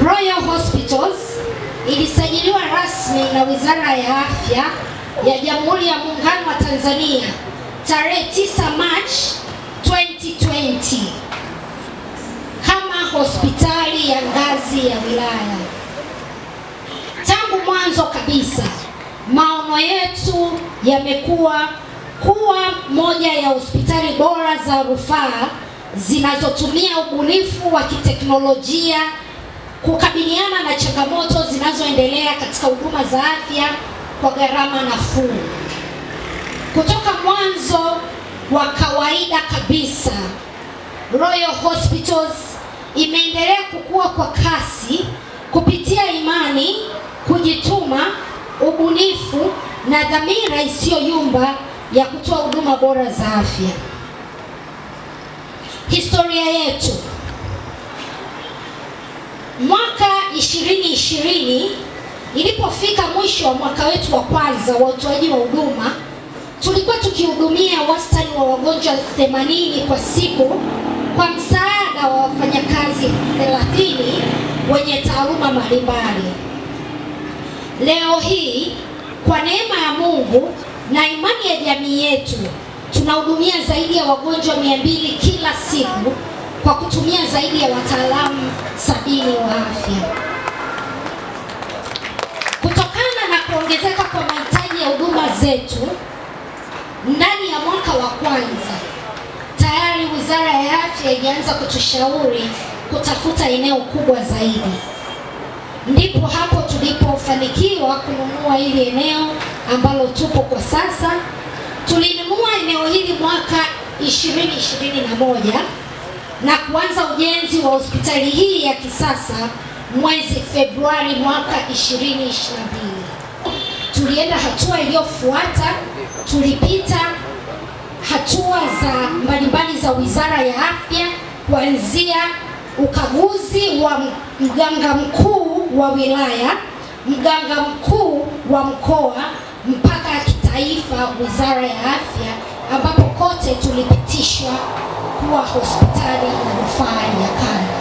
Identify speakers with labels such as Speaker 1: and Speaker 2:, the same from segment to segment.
Speaker 1: Royal Hospitals ilisajiliwa rasmi na Wizara ya Afya ya Jamhuri ya Muungano wa Tanzania tarehe 9 Machi 2020 kama hospitali ya ngazi ya wilaya. Tangu mwanzo kabisa, maono yetu yamekuwa kuwa moja ya hospitali bora za rufaa zinazotumia ubunifu wa kiteknolojia kukabiliana na changamoto zinazoendelea katika huduma za afya kwa gharama nafuu. Kutoka mwanzo wa kawaida kabisa, Royal Hospitals imeendelea kukua kwa kasi kupitia imani, kujituma, ubunifu na dhamira isiyoyumba ya kutoa huduma bora za afya. Historia yetu. Mwaka 2020 ilipofika mwisho wa mwaka wetu wa kwanza wa utoaji wa huduma, tulikuwa tukihudumia wastani wa wagonjwa 80 kwa siku kwa msaada wa wafanyakazi 30 wenye taaluma mbalimbali. Leo hii kwa neema ya Mungu na imani ya jamii yetu, tunahudumia zaidi ya wagonjwa 200 kila siku kwa kutumia zaidi ya wataalamu 70 wa afya. Kutokana na kuongezeka kwa mahitaji ya huduma zetu, ndani ya mwaka wa kwanza tayari Wizara ya Afya ilianza kutushauri kutafuta eneo kubwa zaidi. Ndipo hapo tulipofanikiwa kununua hili eneo ambalo tupo kwa sasa. Tulinunua eneo hili mwaka 2021 na kuanza ujenzi wa hospitali hii ya kisasa mwezi Februari mwaka 2022. Tulienda hatua iliyofuata, tulipita hatua za mbalimbali za Wizara ya Afya, kuanzia ukaguzi wa mganga mkuu wa wilaya, mganga mkuu wa mkoa mpaka kitaifa Wizara ya Afya, ambapo kote tulipitishwa kuwa hospitali ya rufaa ya kanda.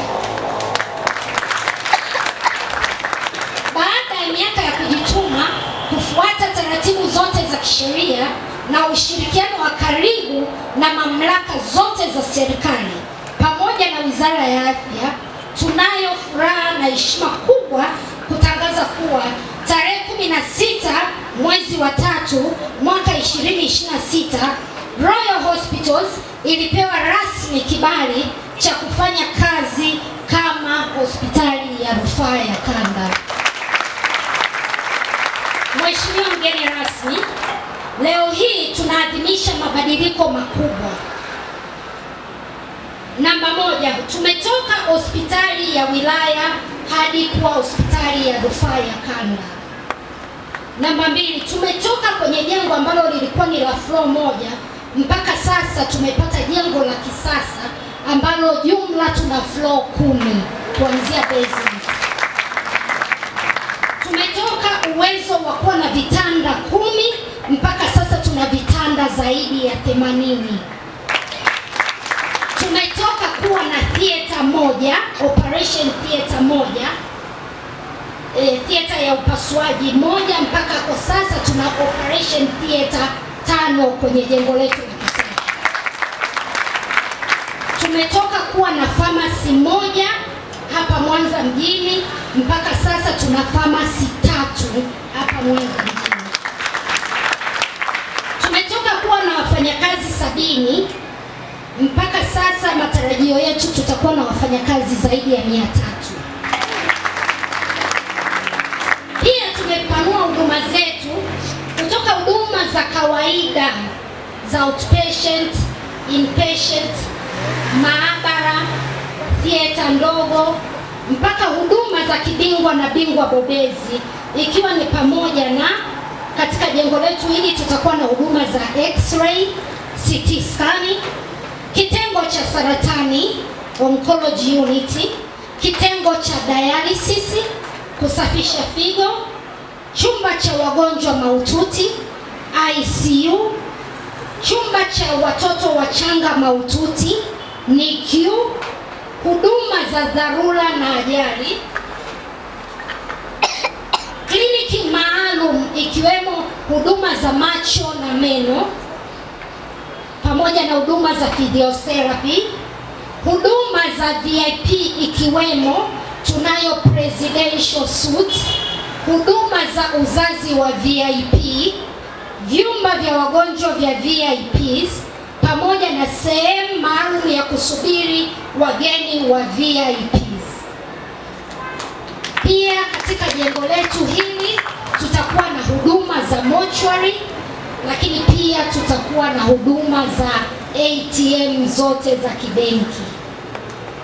Speaker 1: Baada ya miaka ya kujituma, kufuata taratibu zote za kisheria na ushirikiano wa karibu na mamlaka zote za serikali pamoja na Wizara ya Afya, tunayo furaha na heshima kubwa kutangaza kuwa tarehe 16 mwezi wa 3 mwaka 2026 Royal Hospitals ilipewa rasmi kibali cha kufanya kazi kama hospitali ya rufaa ya kanda. Mheshimiwa mgeni rasmi, leo hii tunaadhimisha mabadiliko makubwa. Namba 1, tumetoka hospitali ya wilaya hadi kuwa hospitali ya rufaa ya kanda. Namba 2, tumetoka kwenye jengo ambalo lilikuwa ni la floor moja mpaka sasa tumepata jengo la kisasa ambalo jumla tuna floor 10 kuanzia basement. Tumetoka uwezo wa kuwa na vitanda 10 mpaka sasa tuna vitanda zaidi ya 80. Tumetoka kuwa na theater moja, operation theater moja, theater ya upasuaji moja, mpaka kwa sasa tuna operation theater 5 kwenye jengo letu la kisasa. Tumetoka kuwa na pharmacy moja hapa Mwanza mjini, mpaka sasa tuna pharmacy 3 hapa Mwanza mjini. Tumetoka kuwa na wafanyakazi 70, mpaka sasa matarajio yetu tutakuwa na wafanyakazi zaidi ya 300. Pia tumepanua huduma zetu kutoka huduma za kawaida za outpatient, inpatient, maabara, theater ndogo, mpaka huduma za kibingwa na bingwa bobezi, ikiwa ni pamoja na katika jengo letu hili tutakuwa na huduma za x-ray, CT scan, kitengo cha saratani, oncology unit, kitengo cha dialysis, kusafisha figo, chumba cha wagonjwa mahututi ICU, chumba cha watoto wachanga mahututi NICU, huduma za dharura na ajali, ikiwemo huduma za macho na meno pamoja na huduma za physiotherapy, huduma za VIP ikiwemo tunayo presidential suite, huduma za uzazi wa VIP, vyumba vya wagonjwa vya VIPs pamoja na sehemu maalum ya kusubiri wageni wa VIPs. Pia katika jengo letu hili tutakuwa na huduma za mortuary, lakini pia tutakuwa na huduma za ATM zote za kibenki.